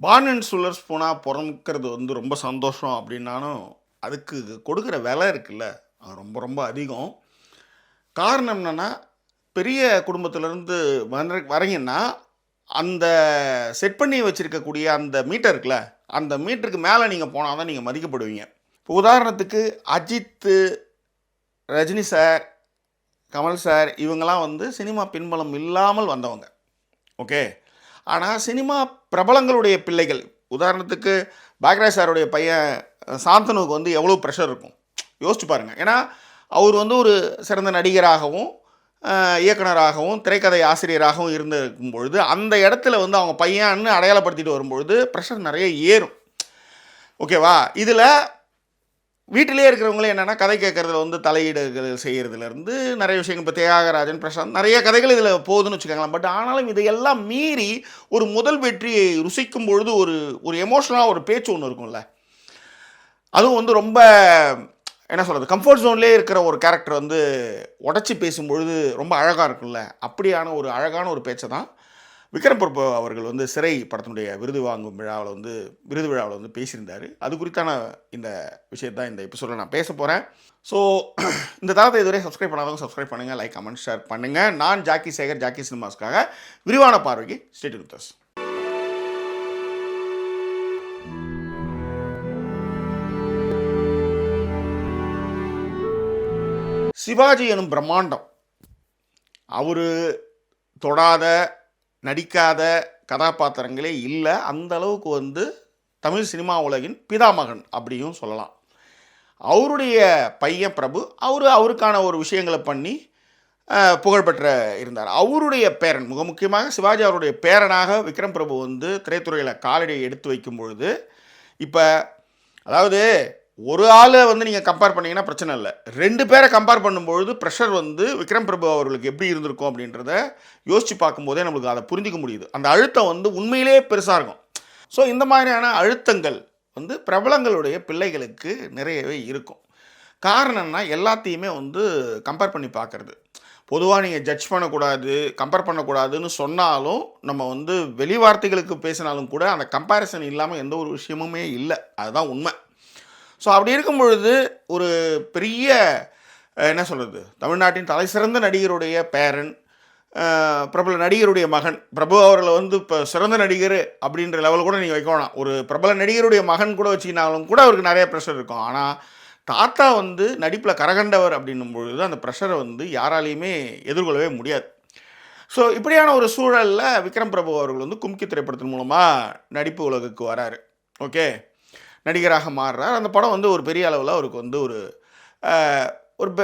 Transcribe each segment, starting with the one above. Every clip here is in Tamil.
பார்ன் அண்ட் ஸ்டூலர்ஸ் போனால் பிறக்கிறது வந்து ரொம்ப சந்தோஷம் அப்படின்னாலும் அதுக்கு கொடுக்குற விலை இருக்குல்ல, அது ரொம்ப ரொம்ப அதிகம். காரணம் என்னென்னா, பெரிய குடும்பத்திலேருந்து வரீங்கன்னா அந்த செட் பண்ணி வச்சுருக்கக்கூடிய அந்த மீட்டர் இருக்குல்ல, அந்த மீட்டருக்கு மேலே நீங்கள் போனால் தான் நீங்கள் மதிக்கப்படுவீங்க. இப்போ உதாரணத்துக்கு அஜித்து, ரஜினி சார், கமல் சார் இவங்கெல்லாம் வந்து சினிமா பின்பலம் இல்லாமல் வந்தவங்க. ஓகே. ஆனால் சினிமா பிரபலங்களுடைய பிள்ளைகள், உதாரணத்துக்கு பாக்யராஜ் சாருடைய பையன் சாந்தனுவுக்கு வந்து எவ்வளோ ப்ரெஷர் இருக்கும் யோசிச்சு பாருங்கள். ஏன்னா அவர் வந்து ஒரு சிறந்த நடிகராகவும் இயக்குனராகவும் திரைக்கதை ஆசிரியராகவும் இருந்திருக்கும் பொழுது அந்த இடத்துல வந்து அவங்க பையன்னு அடையாளப்படுத்திட்டு வரும்பொழுது ப்ரெஷர் நிறைய ஏறும். ஓகேவா? இதில் வீட்டிலே இருக்கிறவங்களே என்னென்னா கதை கேட்குறதுல வந்து தலையீடுகள் செய்கிறதுலேருந்து நிறைய விஷயங்கள், இப்போ தியாகராஜன், பிரசாந்த் நிறைய கதைகள் இதில் போகுதுன்னு வச்சுக்கோங்களேன். பட் ஆனாலும் இதையெல்லாம் மீறி ஒரு முதல் வெற்றியை ருசிக்கும் பொழுது ஒரு ஒரு எமோஷ்னலாக ஒரு பேச்சு ஒன்று இருக்கும்ல, அதுவும் வந்து ரொம்ப என்ன சொல்கிறது, கம்ஃபர்ட் ஜோன்லேயே இருக்கிற ஒரு கேரக்டர் வந்து உடச்சி பேசும்பொழுது ரொம்ப அழகாக இருக்கும்ல, அப்படியான ஒரு அழகான ஒரு பேச்சை தான் விக்ரம் பிரபு அவர்கள் வந்து சிறை படத்தினுடைய விருது வாங்கும் விழாவில் வந்து பேசியிருந்தார். அது குறித்தான இந்த விஷயத்தான் இந்த எபிசோடில் நான் பேச போகிறேன். ஸோ இந்த தளத்தை இதுவரை சப்ஸ்கிரைப் பண்ணாதவங்க சப்ஸ்கிரைப் பண்ணுங்கள், லைக் கமெண்ட் ஷேர் பண்ணுங்கள். நான் ஜாக்கி சேகர், ஜாக்கி சினிமாஸ்க்காக விரிவான பார்வைக்கு stay tuned with us. Sivaji எனும் பிரம்மாண்டம், அவர் தொடாத நடிக்காத கதாபாத்திரங்களே இல்லை. அந்த அளவுக்கு வந்து தமிழ் சினிமா உலகின் பிதாமகன் அப்படியும் சொல்லலாம். அவருடைய பையன் பிரபு அவருக்கான ஒரு விஷயங்களை பண்ணி புகழ்பெற்ற இருந்தார். அவருடைய பேரன், மிக முக்கியமாக சிவாஜி அவருடைய பேரனாக விக்ரம் பிரபு வந்து திரைத்துறையில் காலடியை எடுத்து வைக்கும் பொழுது, இப்போ அதாவது ஒரு ஆளை வந்து நீங்கள் கம்பேர் பண்ணிங்கன்னா பிரச்சனை இல்லை, 2 பேரை கம்பேர் பண்ணும்பொழுது ப்ரெஷர் வந்து விக்ரம் பிரபு அவர்களுக்கு எப்படி இருந்திருக்கும் அப்படின்றத யோசித்து பார்க்கும்போதே நம்மளுக்கு அதை புரிஞ்சிக்க முடியுது. அந்த அழுத்தம் வந்து உண்மையிலே பெருசாக இருக்கும். ஸோ இந்த மாதிரியான அழுத்தங்கள் வந்து பிரபலங்களுடைய பிள்ளைகளுக்கு நிறையவே இருக்கும். காரணம்னா எல்லாத்தையுமே வந்து கம்பேர் பண்ணி பார்க்குறது. பொதுவாக நீங்கள் ஜட்ஜ் பண்ணக்கூடாது, கம்பேர் பண்ணக்கூடாதுன்னு சொன்னாலும், நம்ம வந்து வெளி வார்த்தைகளுக்கு பேசினாலும் கூட அந்த கம்பேரிசன் இல்லாமல் எந்த ஒரு விஷயமுமே இல்லை, அதுதான் உண்மை. ஸோ அப்படி இருக்கும் பொழுது ஒரு பெரிய என்ன சொல்கிறது, தமிழ்நாட்டின் தலை சிறந்த நடிகருடைய பேரன், பிரபல நடிகருடைய மகன், பிரபு அவர்களை வந்து இப்போ சிறந்த நடிகர் அப்படின்ற லெவல் கூட நீங்கள் வைக்க வேணாம், ஒரு பிரபல நடிகருடைய மகன் கூட வச்சிங்கனாலும் கூட அவருக்கு நிறைய ப்ரெஷர் இருக்கும். ஆனால் தாத்தா வந்து நடிப்பில் கரகண்டவர் அப்படின்னும் பொழுது அந்த ப்ரெஷரை வந்து யாராலையுமே எதிர்கொள்ளவே முடியாது. ஸோ இப்படியான ஒரு சூழலில் விக்ரம் பிரபு அவர்கள் வந்து கும்கி திரைப்படத்தின் மூலமாக நடிப்பு உலகுக்கு வராரு. ஓகே, நடிகராக மாறுறார். அந்த படம் வந்து ஒரு பெரிய அளவில் அவருக்கு வந்து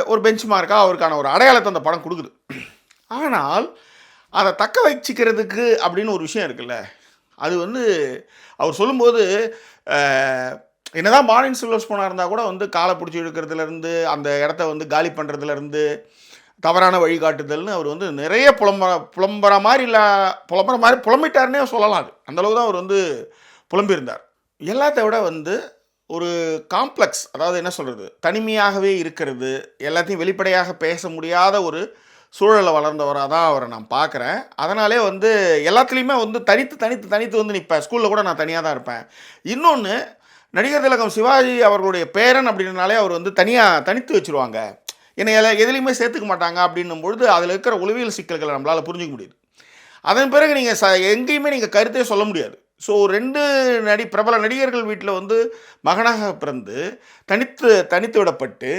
ஒரு பெஞ்ச் மார்க்காக அவருக்கான ஒரு அடையாளத்தை அந்த படம் கொடுக்குது. ஆனால் அதை தக்க வச்சுக்கிறதுக்கு அப்படின்னு ஒரு விஷயம் இருக்குல்ல, அது வந்து அவர் சொல்லும்போது என்னதான் மார்னிங் சில்வர்ஸ் போனா இருந்தால் கூட வந்து காலை பிடிச்சி இழுக்கிறதுலேருந்து அந்த இடத்த வந்து காலி பண்ணுறதுலேருந்து தவறான வழிகாட்டுதல்னு அவர் வந்து நிறைய புலம்புற மாதிரி புலம்பிட்டாருன்னே சொல்லலாம். அது அந்தளவு தான் அவர் வந்து புலம்பியிருந்தார். எல்லாத்த விட வந்து ஒரு காம்ப்ளெக்ஸ், அதாவது என்ன சொல்கிறது, தனிமையாகவே இருக்கிறது, எல்லாத்தையும் வெளிப்படையாக பேச முடியாத ஒரு சூழலில் வளர்ந்தவராக தான் அவரை நான் பார்க்குறேன். அதனாலே வந்து எல்லாத்துலேயுமே வந்து தனித்து வந்து நிற்பேன். ஸ்கூலில் கூட நான் தனியாக தான் இருப்பேன். இன்னொன்று, நடிகர் திலகம் சிவாஜி அவர்களுடைய பேரன் அப்படின்றனாலே அவர் வந்து தனித்து வச்சுருவாங்க, என்னை எதுலேயுமே சேர்த்துக்க மாட்டாங்க அப்படின்னும் பொழுது அதில் இருக்கிற உளவியல் சிக்கல்களை நம்மளால் புரிஞ்சிக்க முடியுது. அதன் பிறகு நீங்கள் எங்கேயுமே நீங்கள் கருத்தே சொல்ல முடியாது. ஸோ 2 பிரபல நடிகர்கள் வீட்டில் வந்து மகனாக பிறந்து தனித்து விடப்பட்டு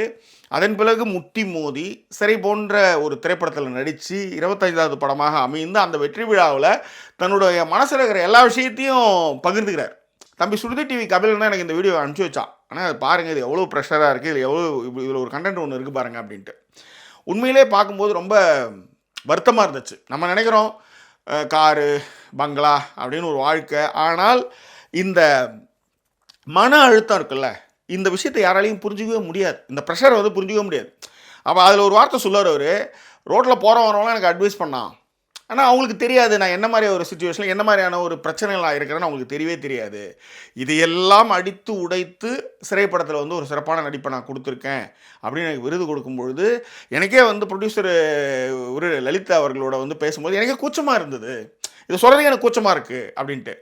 அதன் பிறகு முட்டி மோதி சிறை போன்ற ஒரு திரைப்படத்தில் நடித்து 25வது படமாக அமைந்து அந்த வெற்றி விழாவில் தன்னுடைய மனசில் இருக்கிற எல்லா விஷயத்தையும் பகிர்ந்துக்கிறார். தம்பி சுருதி டிவி கபிலன்னா எனக்கு இந்த வீடியோ அனுப்பிச்சி வச்சான். ஆனால் அது பாருங்கள், இது எவ்வளோ ப்ரெஷராக இருக்குது, இதில் ஒரு கண்டென்ட் ஒன்று இருக்குது பாருங்கள் அப்படின்ட்டு. உண்மையிலே பார்க்கும்போது ரொம்ப வருத்தமாக இருந்துச்சு. நம்ம நினைக்கிறோம் காரு பங்களா அப்படின்னு ஒரு வாழ்க்கை, ஆனால் இந்த மன அழுத்தம் இருக்குல்ல, இந்த விஷயத்தை யாராலையும் புரிஞ்சிக்கவே முடியாது, இந்த ப்ரெஷரை வந்து புரிஞ்சிக்கவே முடியாது. அப்போ அதில் ஒரு வார்த்தை சொல்லுவார் அவர், ரோட்டில் போகிறவங்களாம் எனக்கு அட்வைஸ் பண்ணான், ஆனால் அவங்களுக்கு தெரியாது நான் என்ன மாதிரி ஒரு சுச்சுவேஷனில் என்ன மாதிரியான ஒரு பிரச்சனைகள் இருக்கிறேன்னு அவங்களுக்கு தெரியவே தெரியாது. இதையெல்லாம் அடித்து உடைத்து திரைப்படத்தில் வந்து ஒரு சிறப்பான நடிப்பை நான் கொடுத்துருக்கேன் அப்படின்னு எனக்கு விருது கொடுக்கும்பொழுது எனக்கே வந்து ப்ரொடியூசர் ஒரு லலிதா அவர்களோட வந்து பேசும்போது எனக்கே கூச்சமாக இருந்தது. இதை சொல்கிறதுக்கு எனக்கு கூச்சமாக இருக்குது அப்படின்ட்டு.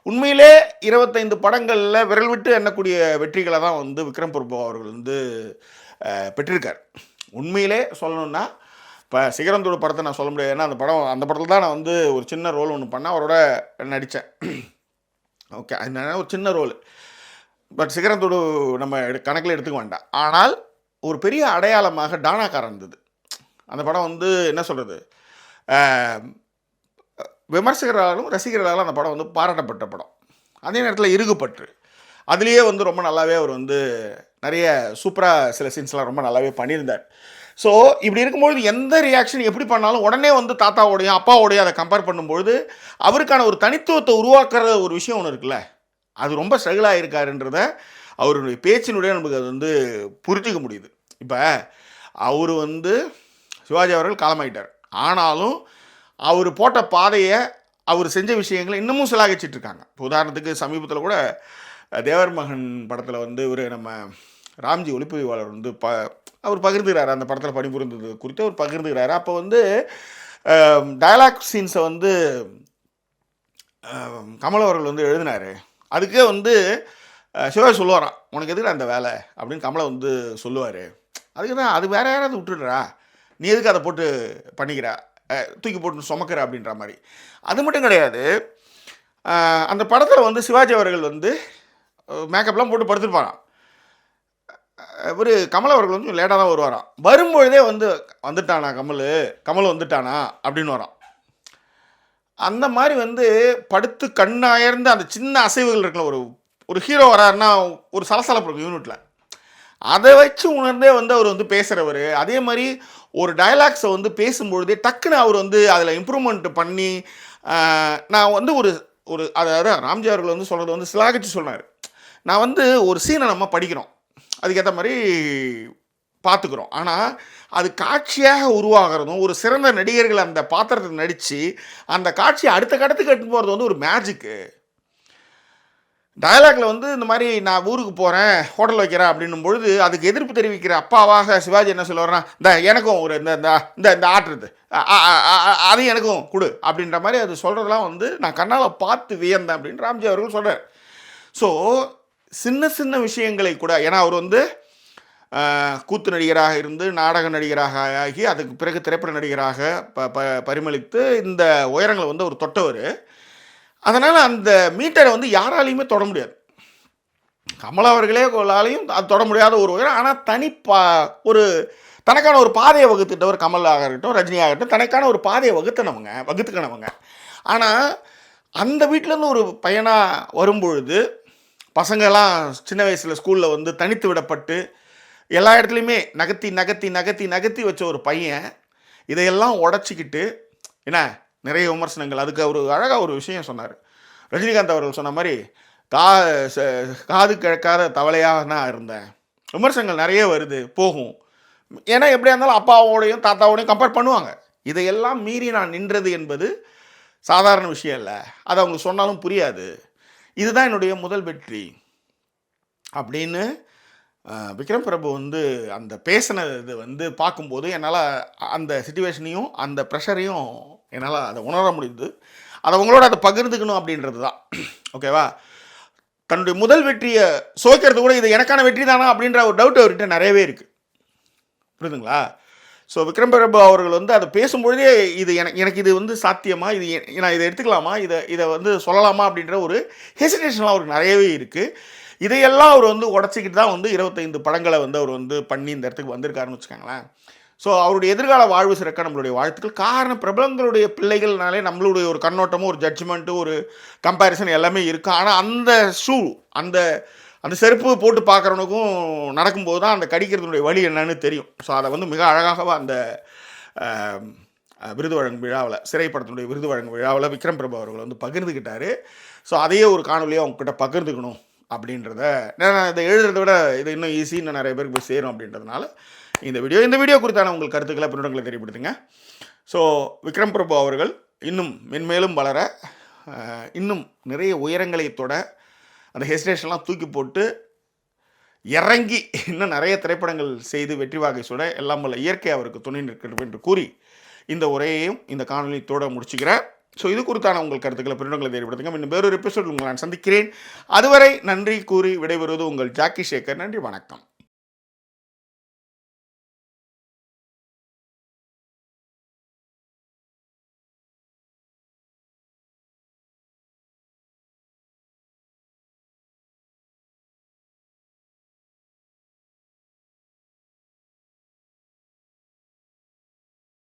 உண்மையிலே 25 படங்களில் விரல் விட்டு எண்ணக்கூடிய வெற்றிகளை தான் வந்து விக்ரம் பிரபு அவர்கள் வந்து பெற்றிருக்கார். உண்மையிலே சொல்லணுன்னா இப்போ சிகரந்தோட படத்தை நான் சொல்ல முடியாது. ஏன்னா அந்த படத்தில் தான் நான் வந்து ஒரு சின்ன ரோல் ஒன்று பண்ணேன், அவரோட நடித்தேன். ஓகே, அதனால ஒரு சின்ன ரோல். பட் சிகரந்தோடு நம்ம கணக்கில் எடுத்துக்க வேண்டாம். ஆனால் ஒரு பெரிய அடையாளமாக டானாக்காரன் இருந்தது. அந்த படம் வந்து என்ன சொல்கிறது, விமர்சகர்களாலும் ரசிகர்களாலும் அந்த படம் வந்து பாராட்டப்பட்ட படம். அதே நேரத்தில் இறுகுப்பற்று, அதுலேயே வந்து ரொம்ப நல்லாவே அவர் வந்து நிறைய சூப்பராக சில சீன்ஸ்லாம் ரொம்ப நல்லாவே பண்ணியிருந்தார். ஸோ இப்படி இருக்கும்பொழுது எந்த ரியாக்ஷன் எப்படி பண்ணாலும் உடனே வந்து தாத்தாவோடையும் அப்பாவோடையும் அதை கம்பேர் பண்ணும்பொழுது அவருக்கான ஒரு தனித்துவத்தை உருவாக்குற ஒரு விஷயம் ஒன்று இருக்குல்ல, அது ரொம்ப ஸ்ட்ரகிளாக இருக்காருன்றத அவருடைய பேச்சினுடைய நமக்கு அது வந்து புரிஞ்சிக்க முடியுது. இப்போ அவர் வந்து சிவாஜி அவர்கள் காலமாயிட்டார், ஆனாலும் அவர் போட்ட பாதையை அவர் செஞ்ச விஷயங்களை இன்னமும் சிலாகிச்சிட்ருக்காங்க. இப்போ உதாரணத்துக்கு சமீபத்தில் கூட தேவர் மகன் படத்தில் வந்து ஒரு நம்ம ராம்ஜி ஒளிப்பதிவாளர் வந்து அவர் பகிர்ந்துக்கிறாரு, அந்த படத்தில் பணிபுரிந்தது குறித்து அவர் பகிர்ந்துக்கிறாரு. அப்போ வந்து டயலாக் சீன்ஸை வந்து கமல் அவர்கள் வந்து எழுதினார். அதுக்கே வந்து சிவாஜி சொல்லுவாராம், உனக்கு எதுக்கு அந்த வேலை அப்படின்னு கமலை வந்து சொல்லுவார். அதுக்கு தான் அது வேறு யாராவது விட்டுடுறா, நீ எதுக்கு அதை போட்டு பண்ணிக்கிறா, தூக்கி போட்டு சுமக்கிற அப்படின்ற மாதிரி. அது மட்டும் கிடையாது, அந்த படத்தில் வந்து சிவாஜி அவர்கள் வந்து மேக்கப்லாம் போட்டு படுத்துருப்பாராம். இவர் கமல் அவர்கள் வந்து லேட்டாக தான் வருவாராம். வரும்பொழுதே வந்துட்டானா கமல் வந்துட்டானா அப்படின்னு வரான். அந்த மாதிரி வந்து படுத்து கண்ணாயர்ந்து அந்த சின்ன அசைவுகள் இருக்குல்ல, ஒரு ஹீரோ வராருன்னா ஒரு சலசலப்பு இருக்கும் யூனிட்டில், அதை வச்சு உணர்ந்தே வந்து அவர் வந்து பேசுகிறவர். அதே மாதிரி ஒரு டயலாக்ஸை வந்து பேசும்பொழுதே டக்குன்னு அவர் வந்து அதில் இம்ப்ரூவ்மெண்ட் பண்ணி நான் வந்து ஒரு அதாவது ராம்ஜி அவர்கள் வந்து சொல்கிறது வந்து சிலாகிச்சு சொன்னார். நான் வந்து ஒரு சீனை நம்ம படிக்கிறோம், அதுக்கேற்ற மாதிரி பார்த்துக்கிறோம், ஆனால் அது காட்சியாக உருவாகிறதும் ஒரு சிறந்த நடிகர்கள் அந்த பாத்திரத்தை நடித்து அந்த காட்சியை அடுத்த கட்டத்துக்கு எடுத்து போகிறது வந்து ஒரு மேஜிக்கு. டயலாக்ல வந்து இந்த மாதிரி நான் ஊருக்கு போகிறேன், ஹோட்டல் வைக்கிறேன் அப்படின்னும் பொழுது அதுக்கு எதிர்ப்பு தெரிவிக்கிற அப்பாவாக சிவாஜி என்ன சொல்லுவார்னா, இந்த எனக்கும் ஒரு இந்த ஆட்டுறது அது எனக்கும் கொடு அப்படின்ற மாதிரி அது சொல்கிறதெல்லாம் வந்து நான் கண்ணால் பார்த்து வியந்தேன் அப்படின்னு ராம்ஜி அவர்கள் சொல்கிறார். ஸோ சின்ன சின்ன விஷயங்களை கூட, ஏன்னா அவர் வந்து கூத்து நடிகராக இருந்து நாடக நடிகராக ஆகி அதுக்கு பிறகு திரைப்பட நடிகராக பரிமளித்து இந்த உயரங்களை வந்து அவர் தொட்டவர். அதனால் அந்த மீட்டரை வந்து யாராலையுமே தொட முடியாது. கமல் அவர்களாலையும் அது தொட முடியாத ஒரு உயரம். ஆனால் ஒரு தனக்கான ஒரு பாதையை வகுத்துட்டவர் கமலாக இருக்கட்டும், ரஜினி ஆகட்டும், தனக்கான ஒரு பாதையை வகுத்துக்கணவங்க. ஆனால் அந்த வீட்டிலேருந்து ஒரு பையனாக வரும்பொழுது பசங்கள்லாம் சின்ன வயசில் ஸ்கூலில் வந்து தனித்து விடப்பட்டு எல்லா இடத்துலையுமே நகர்த்தி நகர்த்தி நகர்த்தி நகர்த்தி வச்ச ஒரு பையன் இதையெல்லாம் உடச்சிக்கிட்டு என்ன நிறைய விமர்சனங்கள். அதுக்கு அவர் அழகாக ஒரு விஷயம் சொன்னார். ரஜினிகாந்த் அவர்கள் சொன்ன மாதிரி காது கிழக்காத தவளையாக நான் இருந்தேன், விமர்சனங்கள் நிறைய வருது போகும், ஏன்னா எப்படியா இருந்தாலும் அப்பாவோடையும் தாத்தாவோடையும் கம்பேர் பண்ணுவாங்க. இதையெல்லாம் மீறி நான் நின்றது என்பது சாதாரண விஷயம் இல்லை, அது அவங்க சொன்னாலும் புரியாது, இதுதான் என்னுடைய முதல் வெற்றி அப்படின்னு விக்ரம் பிரபு வந்து அந்த பேசினது வந்து பார்க்கும்போது என்னால் அந்த சிச்சுவேஷனையும் அந்த ப்ரெஷரையும் என்னால் அதை உணர முடியுது. அதை உங்களோட அதை பகிர்ந்துக்கணும் அப்படின்றது தான். ஓகேவா? தன்னுடைய முதல் வெற்றியை சோக்கிறது கூட இது எனக்கான வெற்றி தானா அப்படின்ற ஒரு டவுட் அவர்கிட்ட நிறையவே இருக்குது. புரியுதுங்களா? ஸோ விக்ரம் பிரபு அவர்கள் வந்து அதை பேசும்பொழுதே இது எனக்கு இது வந்து சாத்தியமா, இது நான் இதை எடுத்துக்கலாமா, இதை வந்து சொல்லலாமா அப்படின்ற ஒரு ஹெசிடேஷன்லாம் அவருக்கு நிறையவே இருக்குது. இதையெல்லாம் அவர் வந்து உடச்சிக்கிட்டு தான் வந்து 25 படங்களை வந்து அவர் வந்து பண்ணி இந்த இடத்துக்கு வந்திருக்காருன்னு வச்சுக்கோங்களேன். ஸோ அவருடைய எதிர்கால வாழ்வு சிறக்க நம்மளுடைய வாழ்த்துக்கள். காரணம், பிரபலங்களுடைய பிள்ளைகள்னாலே நம்மளுடைய ஒரு கண்ணோட்டமும் ஒரு ஜட்ஜ்மெண்ட்டு ஒரு கம்பேரிசன் எல்லாமே இருக்குது. ஆனால் அந்த ஷூ அந்த செருப்பு போட்டு பார்க்குறவனுக்கும் நடக்கும்போது தான் அந்த கடிக்கிறதுனுடைய வழி என்னன்னு தெரியும். ஸோ அதை வந்து மிக அழகாக அந்த விருது வழங்கும் விழாவில், சிறைப்படத்தினுடைய விருது வழங்கும் விழாவில் விக்ரம் பிரபு அவர்கள் வந்து பகிர்ந்துக்கிட்டார். ஸோ அதையே ஒரு காணொலியாக அவங்ககிட்ட பகிர்ந்துக்கணும் அப்படின்றத, நான் இதை எழுதுறதை விட இது இன்னும் ஈஸி, இன்னும் நிறைய பேருக்கு போய் சேரும் அப்படின்றதுனால இந்த வீடியோ குறித்தான உங்கள் கருத்துக்களை பின்னோட்டங்களை தெரியப்படுத்துங்க. ஸோ விக்ரம் பிரபு அவர்கள் இன்னும் மென்மேலும் வளர, இன்னும் நிறைய உயரங்களை தொட, அந்த ஹெசிடேஷன்லாம் தூக்கி போட்டு இறங்கி இன்னும் நிறைய திரைப்படங்கள் செய்து வெற்றி வாகை சுட எல்லாம் வல்ல இயற்கை அவருக்கு துணை நிற்கிறது என்று கூறி இந்த உரையையும் இந்த காணொலியத்தோடு முடிச்சுக்கிறேன். ஸோ இது குறித்தான உங்கள் கருத்துக்களை பிரிவுகளை தெரியப்படுத்துங்க. இன்னும் வேறொரு எபிசோட் உங்களை நான் சந்திக்கிறேன். அதுவரை நன்றி கூறி விடைபெறுவது உங்கள் ஜாக்கி சேகர். நன்றி, வணக்கம்.